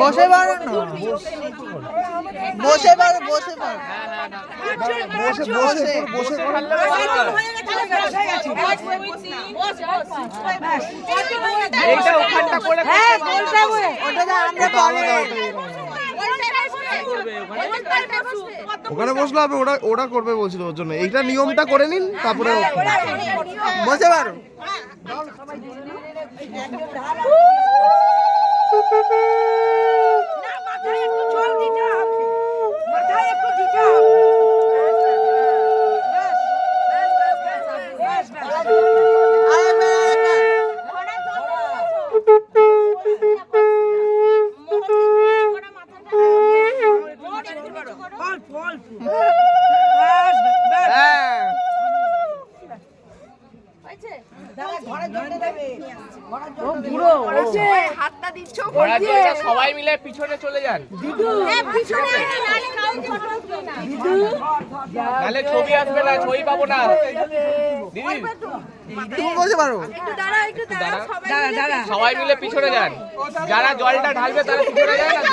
বসে পারো না, বসে পারো, বসে পারো, বসে বসে বসে ওখানে বসলে হবে, ওরা করবে বলছিল ওর জন্য। এইটা নিয়মটা করে নিন, তারপরে বসে পারো। সবাই মিলে পিছনে চলে যান, নাহলে ছবি আসবে না, ছবি পাবো না। দিদি তুমি বসে পারো। সবাই মিলে পিছনে যান, যারা জলটা ঢালবে তারা পিছনে যান।